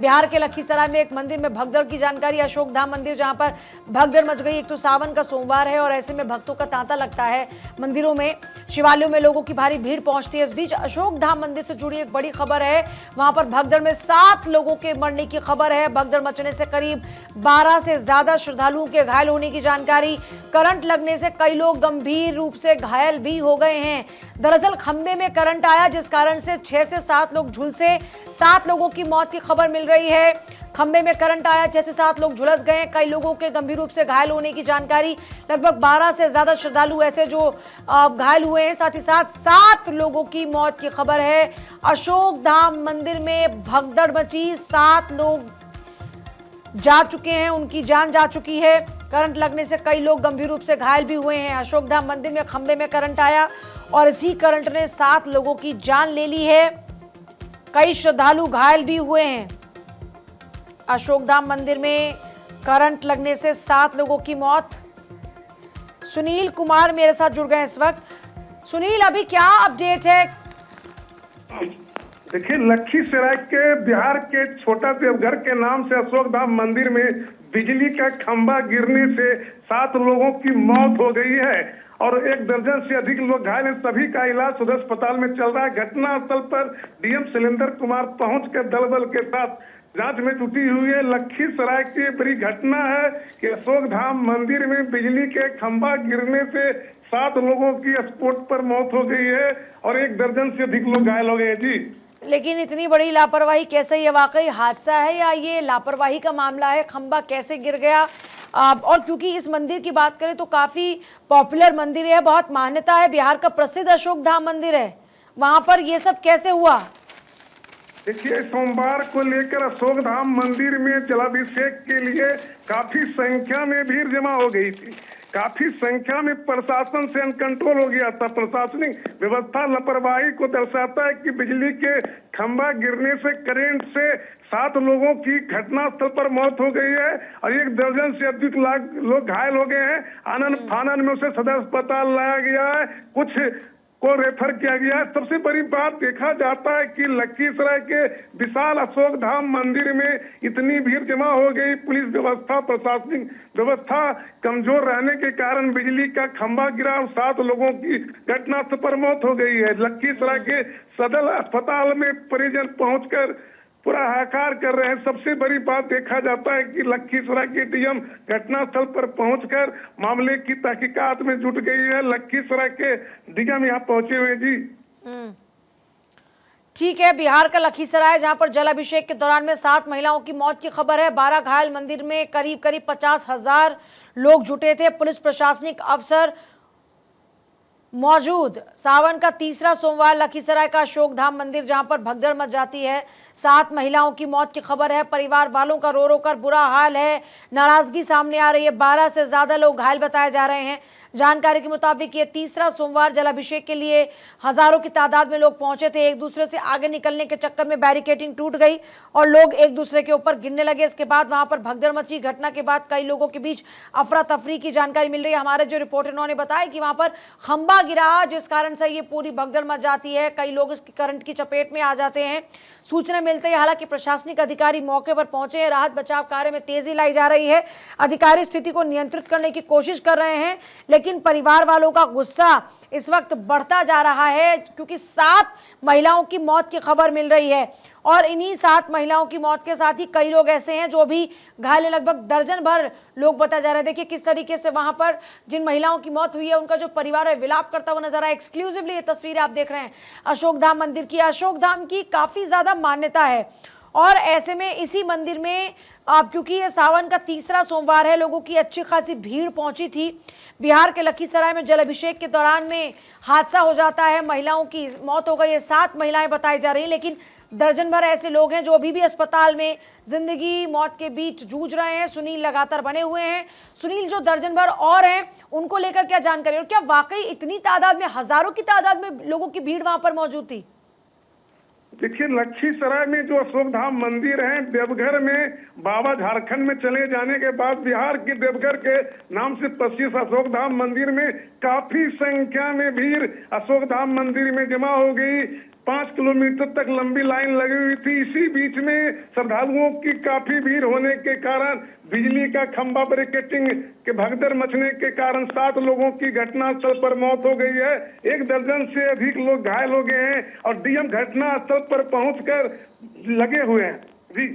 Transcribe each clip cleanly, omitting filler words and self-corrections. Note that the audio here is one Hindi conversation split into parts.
बिहार के लखीसराय में एक मंदिर में भगदड़ की जानकारी। अशोक धाम मंदिर जहां पर भगदड़ मच गई। एक तो सावन का सोमवार है और ऐसे में भक्तों का तांता लगता है। मंदिरों में, शिवालयों में लोगों की भारी भीड़ पहुंचती है। इस बीच अशोक धाम मंदिर से जुड़ी एक बड़ी खबर है। वहां पर भगदड़ में 7 लोगों के मरने की खबर है। भगदड़ मचने से करीब 12 से ज्यादा श्रद्धालुओं के घायल होने की जानकारी। करंट लगने से कई लोग गंभीर रूप से घायल भी हो गए हैं। दरअसल खंबे में करंट आया जिस कारण से 6 से 7 लोग झुलसे। 7 लोगों की मौत की खबर मिल रही है। खंबे में करंट आया, 6 से 7 लोग झुलस गए। कई लोगों के गंभीर रूप से घायल होने की जानकारी। लगभग 12 से ज्यादा श्रद्धालु ऐसे जो घायल हुए हैं। साथ ही साथ 7 लोगों की मौत की खबर है। अशोक धाम मंदिर में भगदड़ मची, 7 लोग जा चुके हैं, उनकी जान जा चुकी है। करंट लगने से कई लोग गंभीर रूप से घायल भी हुए हैं। अशोक धाम मंदिर में खंबे में करंट आया और इसी करंट ने 7 लोगों की जान ले ली है। कई श्रद्धालु घायल भी हुए हैं। अशोक धाम मंदिर में करंट लगने से 7 लोगों की मौत। सुनील कुमार मेरे साथ जुड़ गए इस वक्त। सुनील, अभी क्या अपडेट है? देखिए, लखीसराय के बिहार के छोटा देवघर के नाम से अशोक धाम मंदिर में बिजली का खंभा गिरने से 7 लोगों की मौत हो गई है और 1 दर्जन से अधिक लोग घायल हैं। सभी का इलाज सदर अस्पताल में चल रहा है। घटना स्थल पर डीएम शैलेंद्र कुमार पहुंचकर दल बल के साथ जांच में जुटी हुई है। लखीसराय की बड़ी घटना है कि अशोक धाम मंदिर में बिजली के खंभा गिरने से 7 लोगों की स्पॉट पर मौत हो गई है और 1 दर्जन से अधिक लोग घायल हो गए हैं। जी, लेकिन इतनी बड़ी लापरवाही कैसे? ये वाकई हादसा है या ये लापरवाही का मामला है? खंबा कैसे गिर गया? और क्योंकि इस मंदिर की बात करें तो काफी पॉपुलर मंदिर है, बहुत मान्यता है, बिहार का प्रसिद्ध अशोक धाम मंदिर है, वहां पर ये सब कैसे हुआ? देखिए, सोमवार को लेकर अशोक धाम मंदिर में जलाभिषेक के लिए काफी संख्या में भीड़ जमा हो गई थी। काफी संख्या में प्रशासन से अनकंट्रोल हो गया था। प्रशासनिक व्यवस्था लापरवाही को दर्शाता है कि बिजली के खंभा गिरने से करंट से 7 लोगों की घटनास्थल पर मौत हो गई है और 1 दर्जन से अधिक लोग घायल हो गए हैं। आनन फानन में उसे सदर अस्पताल लाया गया है, कुछ को रेफर किया गया है। सबसे बड़ी बात देखा जाता है कि लखीसराय के विशाल अशोक धाम मंदिर में इतनी भीड़ जमा हो गई। पुलिस व्यवस्था, प्रशासनिक व्यवस्था कमजोर रहने के कारण बिजली का खंभा गिरा और 7 लोगों की घटनास्थल पर मौत हो गई है। लखीसराय के सदर अस्पताल में परिजन पहुंचकर पूरा हाहाकार कर रहे हैं। सबसे बड़ी बात देखा जाता है कि लखीसराय के डीएम घटनास्थल पर पहुंचकर मामले की तहकीकात में जुट गई है। लखीसराय के डीएम यहाँ पहुंचे हुए। जी, ठीक है। बिहार का लखीसराय जहां पर जलाभिषेक के दौरान में 7 महिलाओं की मौत की खबर है, 12 घायल। मंदिर में करीब 50,000 लोग जुटे थे। पुलिस, प्रशासनिक अफसर मौजूद। सावन का तीसरा सोमवार लखीसराय का अशोक धाम मंदिर जहां पर भगदड़ मच जाती है। 7 महिलाओं की मौत की खबर है। परिवार वालों का रो रो कर बुरा हाल है, नाराजगी सामने आ रही है। 12 से ज्यादा लोग घायल बताए जा रहे हैं। जानकारी के मुताबिक ये तीसरा सोमवार जलाभिषेक के लिए हजारों की तादाद में लोग पहुंचे थे। एक दूसरे से आगे निकलने के चक्कर में बैरिकेडिंग टूट गई और लोग एक दूसरे के ऊपर गिरने लगे। इसके बाद वहां पर भगदड़ मची। घटना के बाद कई लोगों के बीच अफरा तफरी की जानकारी मिल रही है। हमारे जो रिपोर्टर उन्होंने बताया कि वहां पर खंबा गिरा जिस कारण से ये पूरी भगदड़ मच जाती है। कई लोग इसकी करंट की चपेट में आ जाते हैं। सूचना मिलते ही हालांकि प्रशासनिक अधिकारी मौके पर पहुंचे हैं। राहत बचाव कार्य में तेजी लाई जा रही है। अधिकारी स्थिति को नियंत्रित करने की कोशिश कर रहे हैं, लेकिन परिवार वालों का गुस्सा इस वक्त बढ़ता जा रहा है क्योंकि 7 महिलाओं की मौत की खबर मिल रही है और इन्हीं 7 महिलाओं की मौत के साथ ही कई लोग ऐसे हैं जो भी घायल, लगभग दर्जन भर लोग बताया जा रहा है। देखिए किस तरीके से वहां पर जिन महिलाओं की मौत हुई है उनका जो परिवार है विलाप करता हुआ नजर आया। एक्सक्लूसिवली ये तस्वीरें आप देख रहे हैं अशोक धाम मंदिर की। अशोक धाम की काफी ज्यादा मान्यता है और ऐसे में इसी मंदिर में क्योंकि ये सावन का तीसरा सोमवार है, लोगों की अच्छी खासी भीड़ पहुंची थी। बिहार के लखीसराय में जलाभिषेक के दौरान में हादसा हो जाता है, महिलाओं की मौत हो गई है। 7 महिलाएं बताई जा रही हैं, लेकिन दर्जन भर ऐसे लोग हैं जो अभी भी अस्पताल में जिंदगी मौत के बीच जूझ रहे हैं। सुनील लगातार बने हुए हैं। सुनील, जो दर्जन भर और हैं उनको लेकर क्या जानकारी और क्या वाकई इतनी तादाद में, हजारों की तादाद में लोगों की भीड़ वहां पर मौजूद थी? देखिए, लखीसराय में जो अशोक धाम मंदिर है, देवघर में बाबा झारखंड में चले जाने के बाद बिहार के देवघर के नाम से प्रसिद्ध अशोक धाम मंदिर में काफी संख्या में भीड़ अशोक धाम मंदिर में जमा हो गई। 5 किलोमीटर तक लंबी लाइन लगी हुई थी। इसी बीच में श्रद्धालुओं की काफी भीड़ होने के कारण बिजली का खंभा ब्रेकेटिंग के भगदड़ मचने के कारण 7 लोगों की घटनास्थल पर मौत हो गई है। 1 दर्जन से अधिक लोग घायल हो गए हैं और डीएम घटनास्थल पर पहुंचकर लगे हुए हैं। जी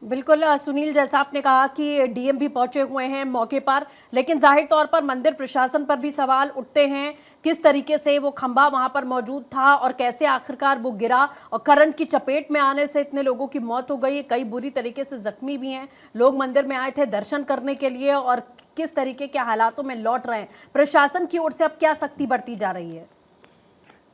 बिल्कुल सुनील, जैसा आपने कहा कि डीएम भी पहुंचे हुए हैं मौके पर, लेकिन जाहिर तौर पर मंदिर प्रशासन पर भी सवाल उठते हैं किस तरीके से वो खंभा वहां पर मौजूद था और कैसे आखिरकार वो गिरा और करंट की चपेट में आने से इतने लोगों की मौत हो गई, कई बुरी तरीके से जख्मी भी हैं। लोग मंदिर में आए थे दर्शन करने के लिए और किस तरीके के हालातों में लौट रहे हैं। प्रशासन की ओर से अब क्या सख्ती बरती जा रही है?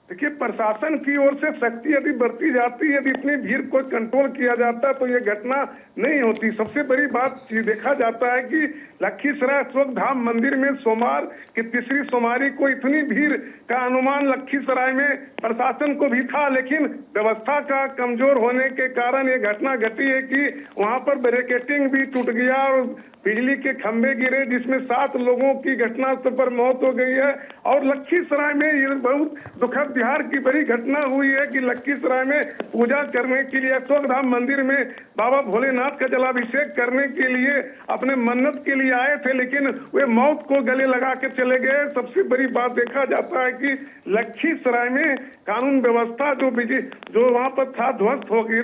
देखिए, प्रशासन की ओर से सख्ती यदि बरती जाती है, यदि इतनी भीड़ को कंट्रोल किया जाता तो ये घटना नहीं होती। सबसे बड़ी बात ये देखा जाता है कि लखीसराय अशोक धाम मंदिर में सोमवार की तीसरी सोमवारी को इतनी भीड़ का अनुमान लखीसराय में प्रशासन को भी था, लेकिन व्यवस्था का कमजोर होने के कारण ये घटना घटी है कि वहां पर बैरिकेडिंग भी टूट गया और बिजली के खंभे गिरे, जिसमें 7 लोगों की घटनास्थल पर मौत हो गई है। और लखीसराय में ये बहुत दुखद बिहार की बड़ी घटना हुई है कि लखीसराय में पूजा करने के लिए अशोक धाम मंदिर में बाबा भोलेनाथ का जलाभिषेक करने के लिए अपने मन्नत के लिए आए थे, लेकिन वे मौत को गले लगा के चले गए। सबसे बड़ी बात देखा जाता है कि लखीसराय में कानून व्यवस्था जो वहां पर था ध्वस्त हो गई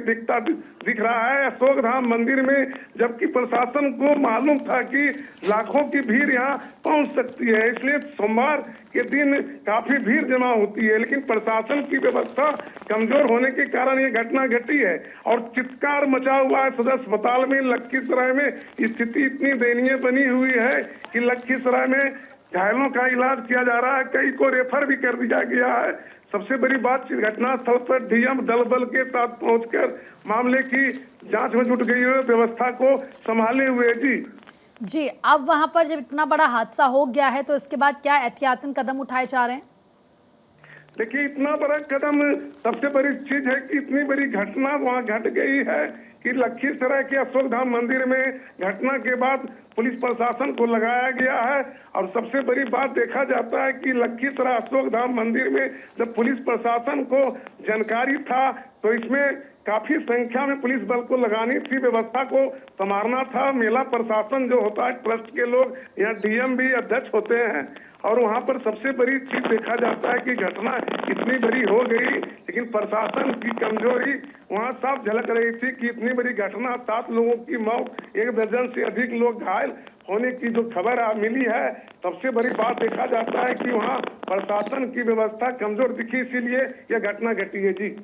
दिख रहा है अशोक धाम मंदिर में, जबकि प्रशासन को मालूम था कि लाखों की भीड़ यहाँ पहुंच सकती है, इसलिए सोमवार के दिन काफी भीड़ जमा होती है। लेकिन प्रशासन की व्यवस्था कमजोर होने के कारण ये घटना घटी है और चित्कार मचा हुआ है सदर अस्पताल में। लखीसराय में स्थिति इतनी दयनीय बनी हुई है कि लखीसराय में घायलों का इलाज किया जा रहा है, कई को रेफर भी कर दिया गया है। सबसे बड़ी बात, घटनास्थल पर डीएम दल बल के साथ पहुंचकर मामले की जांच में जुट गई है, व्यवस्था को संभाले हुए। जी, अब वहां पर जब इतना बड़ा हादसा हो गया है तो इसके बाद क्या एहतियातन कदम उठाए जा रहे हैं? देखिए, इतना बड़ा कदम, सबसे बड़ी चीज है कि इतनी बड़ी घटना वहां घट गई है कि लखीसराय के अशोक धाम मंदिर में घटना के बाद पुलिस प्रशासन को लगाया गया है। और सबसे बड़ी बात देखा जाता है कि लखीसराय अशोक धाम मंदिर में जब पुलिस प्रशासन को जानकारी था तो इसमें काफी संख्या में पुलिस बल को लगानी थी, व्यवस्था को संभालना था। मेला प्रशासन जो होता है, ट्रस्ट के लोग, यहाँ डीएम भी अध्यक्ष होते हैं और वहाँ पर सबसे बड़ी चीज देखा जाता है कि घटना इतनी बड़ी हो गई, लेकिन प्रशासन की कमजोरी वहाँ साफ झलक रही थी कि इतनी बड़ी घटना, 7 लोगों की मौत, 1 दर्जन से अधिक लोग घायल होने की जो खबर मिली है। सबसे बड़ी बात देखा जाता है कि वहाँ प्रशासन की व्यवस्था कमजोर दिखी, इसीलिए यह घटना घटी है। जी,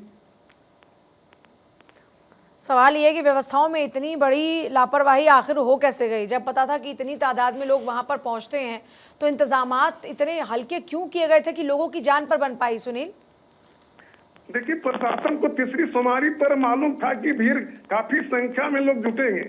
सवाल ये है कि व्यवस्थाओं में इतनी बड़ी लापरवाही आखिर हो कैसे गई? जब पता था कि इतनी तादाद में लोग वहां पर पहुंचते हैं तो इंतजामात इतने हल्के क्यों किए गए थे कि लोगों की जान पर बन पाई? सुनील, देखिए, प्रशासन को तीसरी सोमवारी पर मालूम था कि भीड़ काफी संख्या में लोग जुटेंगे।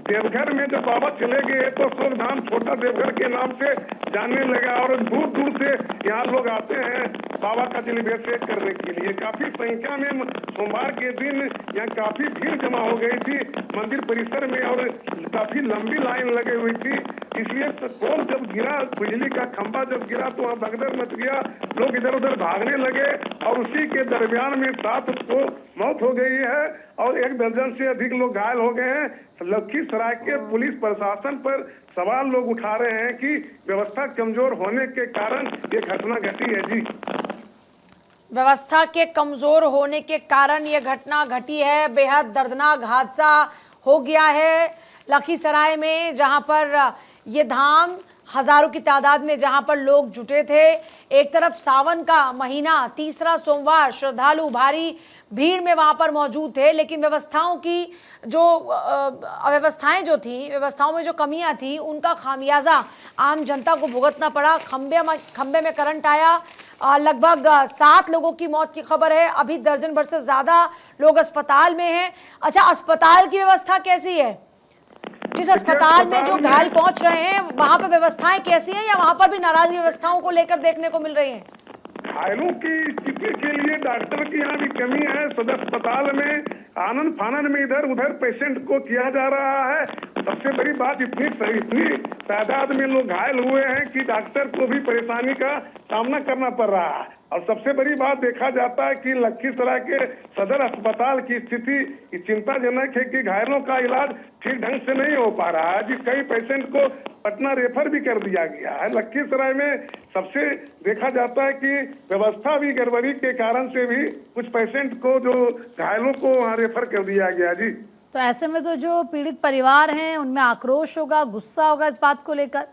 देवघर में जब बाबा चले गए तो अशोक धाम छोटा देवघर के नाम से जानने लगा और दूर दूर से यहाँ लोग आते हैं बाबा का जलाभिषेक करने के लिए। काफी संख्या में सोमवार के दिन यहाँ काफी भीड़ जमा हो गई थी मंदिर परिसर में और काफी लंबी लाइन लगी हुई थी। इसलिए पोल जब गिरा, बिजली का खंभा जब गिरा तो वहाँ भगदड़ मच गया, लोग इधर उधर भागने लगे और उसी के दरमियान में 7 को मौत हो गई है और 1 दर्जन से अधिक लोग घायल हो गए हैं। लखीसराय के पुलिस प्रशासन पर सवाल लोग उठा रहे हैं कि व्यवस्था कमजोर होने के कारण ये घटना घटी है। जी, व्यवस्था के कमजोर होने के कारण ये घटना घटी है। बेहद दर्दनाक हादसा हो गया है लखीसराय में, जहां पर ये धाम हजारों की तादाद में जहां पर लोग जुटे थे। एक तरफ सावन का महीना, तीसरा सोमवार, श्रद्धालु भारी भीड़ में वहां पर मौजूद थे, लेकिन व्यवस्थाओं की जो अव्यवस्थाएं जो थी, व्यवस्थाओं में जो कमियां थी, उनका खामियाजा आम जनता को भुगतना पड़ा। खंबे में करंट आया, लगभग 7 लोगों की मौत की खबर है। अभी दर्जन भर से ज्यादा लोग अस्पताल में हैं। अच्छा, अस्पताल की व्यवस्था कैसी है? जिस अस्पताल में जो घायल पहुंच रहे हैं वहां पर व्यवस्थाएं कैसी हैं, या वहां पर भी नाराजगी व्यवस्थाओं को लेकर देखने को मिल रही है? घायलों की स्थिति के लिए डॉक्टर की यहाँ भी कमी है। सदर अस्पताल में आनन फानन में इधर उधर पेशेंट को किया जा रहा है। सबसे बड़ी बात इतनी तादाद में लोग घायल हुए हैं कि डॉक्टर को भी परेशानी का सामना करना पड़ रहा है। और सबसे बड़ी बात देखा जाता है कि लखीसराय के सदर अस्पताल की स्थिति चिंताजनक है कि घायलों का इलाज ठीक ढंग से नहीं हो पा रहा है। कई पेशेंट को पटना रेफर भी कर दिया गया है। लखीसराय में सबसे देखा जाता है कि व्यवस्था भी गड़बड़ी के कारण से भी कुछ पेशेंट को जो घायलों को वहाँ रेफर कर दिया गया जी। तो ऐसे में तो जो पीड़ित परिवार हैं उनमें आक्रोश होगा, गुस्सा होगा इस बात को लेकर।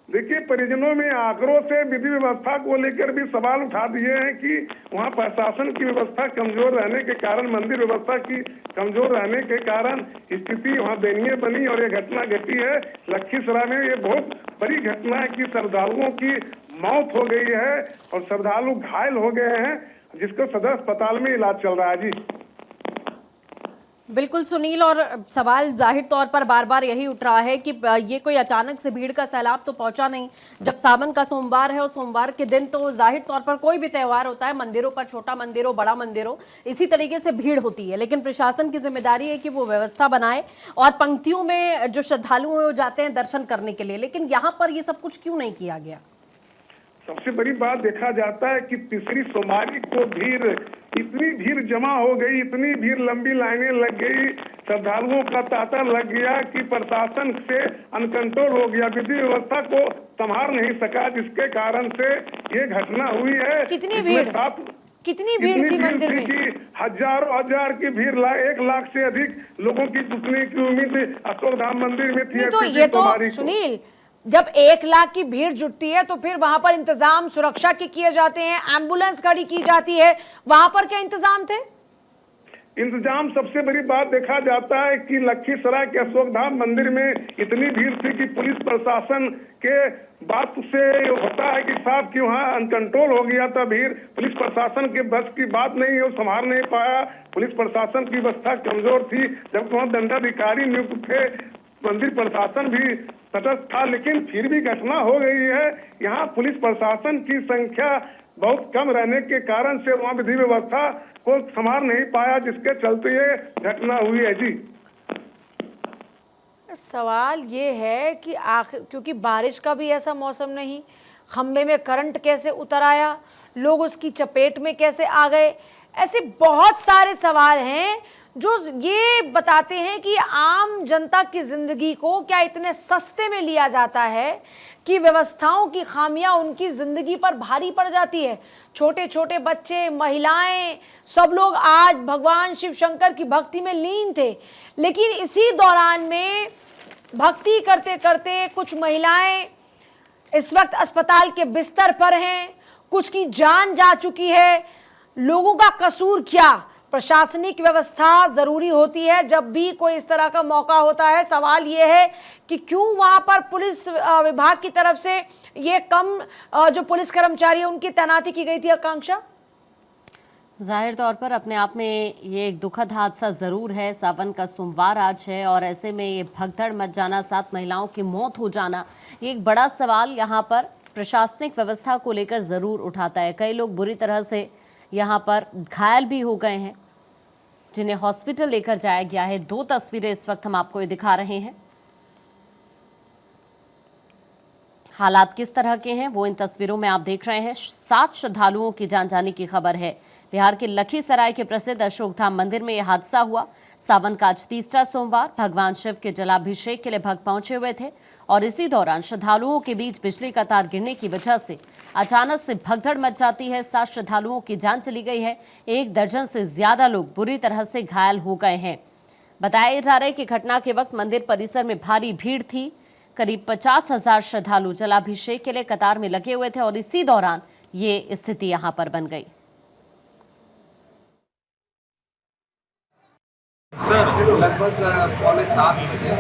देखिए, परिजनों में आक्रोश है, विधि व्यवस्था को लेकर भी सवाल उठा दिए हैं कि वहाँ प्रशासन की व्यवस्था कमजोर रहने के कारण, मंदिर व्यवस्था की कमजोर रहने के कारण स्थिति वहाँ दयनीय बनी और ये घटना घटी है लखीसराय में। ये बहुत बड़ी घटना है कि श्रद्धालुओं की मौत हो गई है और श्रद्धालु घायल हो गए हैं, जिसको सदर अस्पताल में इलाज चल रहा है जी। बिल्कुल सुनील, और सवाल जाहिर तौर पर बार बार यही उठ रहा है कि ये कोई अचानक से भीड़ का सैलाब तो पहुंचा नहीं। जब सावन का सोमवार है और सोमवार के दिन तो जाहिर तौर पर कोई भी त्यौहार होता है, मंदिरों पर छोटा मंदिर हो बड़ा मंदिर हो, इसी तरीके से भीड़ होती है। लेकिन प्रशासन की जिम्मेदारी है कि वो व्यवस्था बनाए और पंक्तियों में जो श्रद्धालु हैं वो जाते हैं दर्शन करने के लिए। लेकिन यहाँ पर ये सब कुछ क्यों नहीं किया गया? सबसे बड़ी बात देखा जाता है कि तीसरी सोमवारी को इतनी भीड़ जमा हो गई, इतनी भीड़, लंबी लाइनें लग गई, श्रद्धालुओं का तांता लग गया कि प्रशासन से अनकंट्रोल हो गया, विधि व्यवस्था को संभाल नहीं सका, जिसके कारण से ये घटना हुई है। कितनी भीड़ थी मंदिर में? हजार की भीड़, 1 लाख से अधिक लोगों की जुटने की उम्मीद अशोक धाम मंदिर में थी। तो ये तो सुनील, जब 1 लाख की भीड़ जुटती है तो फिर वहां पर इंतजाम सुरक्षा के किए जाते हैं, एम्बुलेंस खड़ी की जाती है, वहां पर क्या इंतजाम थे? इंतजाम सबसे बड़ी बात देखा जाता है कि लखीसराय के अशोक धाम मंदिर में इतनी भीड़ थी कि पुलिस प्रशासन के बात से होता है कि साहब कि वहाँ अनकंट्रोल हो गया था भीड़। पुलिस प्रशासन के बस की बात नहीं है, वो संभाल नहीं पाया। पुलिस प्रशासन की व्यवस्था कमजोर थी, जबकि वहाँ दंडाधिकारी नियुक्त थे, मंदिर प्रशासन भी तटस्थ था, लेकिन फिर भी घटना हो गई है। यहाँ पुलिस प्रशासन की संख्या बहुत कम रहने के कारण से वहाँ विधि व्यवस्था को संभाल नहीं पाया, जिसके चलते ये घटना हुई है जी। सवाल ये है कि आखिर, क्योंकि बारिश का भी ऐसा मौसम नहीं, खंबे में करंट कैसे उतर आया, लोग उसकी चपेट में कैसे आ गए, ऐसे बहुत सारे सवाल हैं जो ये बताते हैं कि आम जनता की जिंदगी को क्या इतने सस्ते में लिया जाता है कि व्यवस्थाओं की खामियां उनकी जिंदगी पर भारी पड़ जाती है। छोटे छोटे बच्चे, महिलाएं, सब लोग आज भगवान शिव शंकर की भक्ति में लीन थे, लेकिन इसी दौरान में भक्ति करते करते कुछ महिलाएं इस वक्त अस्पताल के बिस्तर पर हैं, कुछ की जान जा चुकी है। लोगों का कसूर क्या? प्रशासनिक व्यवस्था जरूरी होती है जब भी कोई इस तरह का मौका होता है। सवाल ये है कि क्यों वहां पर पुलिस विभाग की तरफ से ये कम जो पुलिस कर्मचारी है उनकी तैनाती की गई थी? आकांक्षा, जाहिर तौर पर अपने आप में ये एक दुखद हादसा ज़रूर है। सावन का सोमवार आज है और ऐसे में ये भगदड़ मच जाना, 7 महिलाओं की मौत हो जाना, ये एक बड़ा सवाल यहाँ पर प्रशासनिक व्यवस्था को लेकर ज़रूर उठाता है। कई लोग बुरी तरह से यहाँ पर घायल भी हो गए हैं, जिन्हें हॉस्पिटल लेकर जाया गया है। 2 तस्वीरें इस वक्त हम आपको ये दिखा रहे हैं। हालात किस तरह के हैं वो इन तस्वीरों में आप देख रहे हैं। 7 श्रद्धालुओं की जान जाने की खबर है। बिहार के लखीसराय के प्रसिद्ध अशोक धाम मंदिर में यह हादसा हुआ। सावन का आज तीसरा सोमवार, भगवान शिव के जलाभिषेक के लिए भक्त पहुंचे हुए थे और इसी दौरान श्रद्धालुओं के बीच बिजली का तार गिरने की वजह से अचानक से भगदड़ मच जाती है। 7 श्रद्धालुओं की जान चली गई है। 1 दर्जन से ज्यादा लोग बुरी तरह से घायल हो गए हैं। बताया जा रहा है कि घटना के वक्त मंदिर परिसर में भारी भीड़ थी। करीब 50,000 श्रद्धालु जलाभिषेक के लिए कतार में लगे हुए थे और इसी दौरान ये स्थिति यहाँ पर बन गई। सर लगभग 6:45 बजे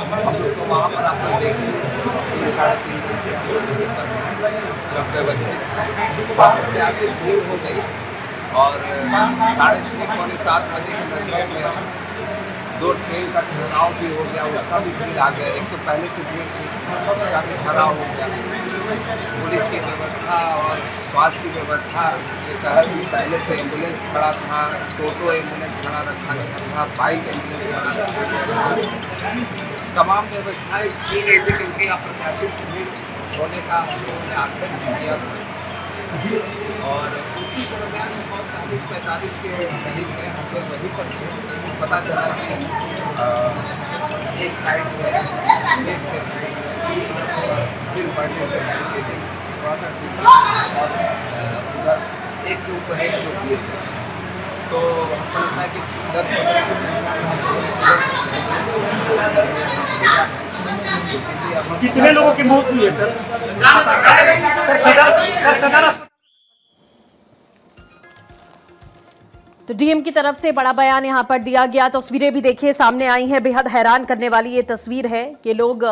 हम लोग तो वहाँ पर आप लोग देख सकते सब व्यवस्थित वहाँ से भीड़ हो गई और 6:30 पौने 7 बजे के लगभग 2 ट्रेन का ठहराव भी हो गया, उसका भी भीड़ आ गया। एक तो पहले से भीड़ थी, उसका भी ठहराव हो गया। पुलिस की व्यवस्था और स्वास्थ्य की व्यवस्था के तहत भी पहले से एम्बुलेंस खड़ा था, टोटो एम्बुलेंस खड़ा रखा गया था, बाइक एम्बुलेंस खड़ा रखा गया था। तमाम व्यवस्थाएं की गई थी क्योंकि अप्रत्याशित भीड़ होने का हम लोगों ने आकलन किया और उसी दरमियान 40-45 के करीब में हम लोग वहीं पर थे। पता चला कि एक साइड में एक के साइड में फिर बढ़ने से थोड़ा सा उधर एक के ऊपर एक लोग गिर गए। तो हमको लगता है कि 10-15 कितने लोगों की मौत हुई है सर? तो डीएम की तरफ से बड़ा बयान यहां पर दिया गया। तस्वीरें भी देखिए सामने आई हैं, बेहद हैरान करने वाली ये तस्वीर है कि लोग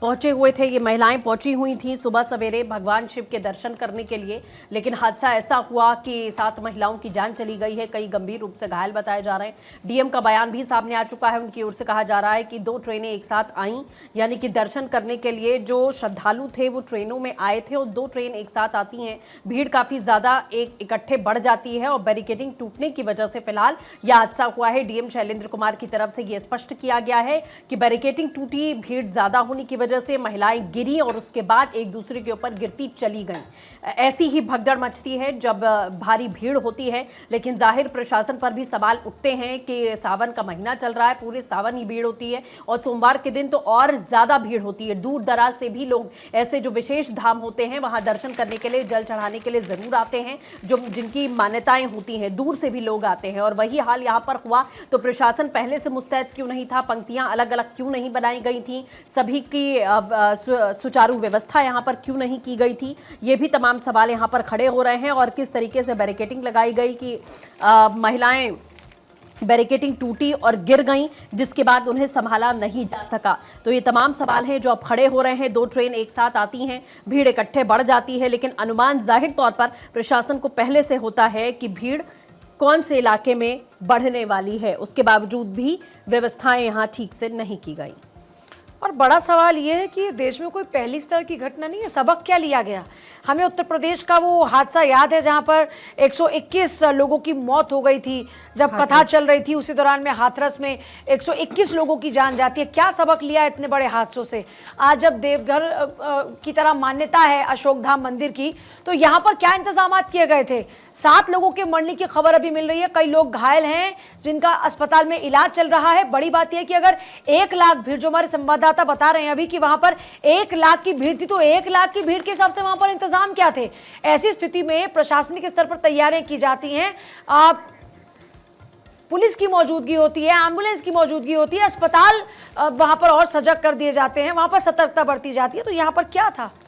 पहुंचे हुए थे, ये महिलाएं पहुंची हुई थी सुबह सवेरे भगवान शिव के दर्शन करने के लिए, लेकिन हादसा ऐसा हुआ कि 7 महिलाओं की जान चली गई है, कई गंभीर रूप से घायल बताए जा रहे हैं। डीएम का बयान भी सामने आ चुका है, उनकी ओर से कहा जा रहा है कि 2 ट्रेनें एक साथ आईं, यानी कि दर्शन करने के लिए जो श्रद्धालु थे वो ट्रेनों में आए थे और 2 ट्रेन एक साथ आती हैं, भीड़ काफ़ी ज़्यादा इकट्ठे बढ़ जाती है और बैरिकेडिंग टूटने की वजह से फिलहाल यह हादसा हुआ है। डीएम शैलेंद्र कुमार की तरफ से ये स्पष्ट किया गया है कि बैरिकेडिंग टूटी, भीड़ ज़्यादा होने की वजह से महिलाएं गिरी और उसके बाद एक दूसरे के ऊपर गिरती चली गईं। ऐसी ही भगदड़ मचती है जब भारी भीड़ होती है, लेकिन जाहिर प्रशासन पर भी सवाल उठते हैं कि सावन का महीना चल रहा है, पूरे सावन ही भीड़ होती है और सोमवार के दिन तो और ज़्यादा भीड़ होती है। दूर दराज से भी लोग ऐसे जो विशेष धाम होते हैं वहाँ दर्शन करने के लिए, जल चढ़ाने के लिए ज़रूर आते हैं, जो जिनकी मान्यताएं होती हैं, दूर से भी लोग आते हैं। और वही हाल यहाँ पर हुआ तो प्रशासन पहले से मुस्तैद क्यों नहीं था, पंक्तियाँ अलग अलग क्यों नहीं बनाई गई थी, सभी की सुचारू व्यवस्था यहाँ पर क्यों नहीं की गई थी, ये भी तमाम सवाल यहाँ पर खड़े हो रहे हैं। और किस तरीके से बैरिकेडिंग लगाई गई कि महिलाएं बैरिकेडिंग टूटी और गिर गईं, जिसके बाद उन्हें संभाला नहीं जा सका। तो ये तमाम सवाल हैं जो अब खड़े हो रहे हैं। 2 ट्रेन एक साथ आती हैं, भीड़ इकट्ठे बढ़ जाती है, लेकिन अनुमान जाहिर तौर पर प्रशासन को पहले से होता है कि भीड़ कौन से इलाके में बढ़ने वाली है, उसके बावजूद भी व्यवस्थाएं यहाँ ठीक से नहीं की गई। और बड़ा सवाल ये है कि देश में कोई पहली इस तरह की घटना नहीं है, सबक क्या लिया गया? हमें उत्तर प्रदेश का वो हादसा याद है जहां पर 121 लोगों की मौत हो गई थी जब कथा चल रही थी, उसी दौरान में हाथरस में 121 लोगों की जान जाती है। क्या सबक लिया इतने बड़े हादसों से? आज जब देवघर की तरह मान्यता है अशोकधाम मंदिर की, तो यहाँ पर क्या इंतजाम किए गए थे? 7 लोगों के मरने की खबर अभी मिल रही है, कई लोग घायल हैं जिनका अस्पताल में इलाज चल रहा है। बड़ी बात यह कि अगर 1 लाख भीड़, जो हमारे संवाददाता बता रहे हैं अभी कि वहां पर 1 लाख की भीड़ थी, तो 1 लाख की भीड़ के हिसाब से वहां पर इंतजाम क्या थे? ऐसी स्थिति में प्रशासनिक स्तर पर तैयारियां की जाती हैं, पुलिस की मौजूदगी होती है, एम्बुलेंस की मौजूदगी होती है, अस्पताल वहां पर और सजग कर दिए जाते हैं, वहां पर सतर्कता बरती जाती है। तो यहां पर क्या था?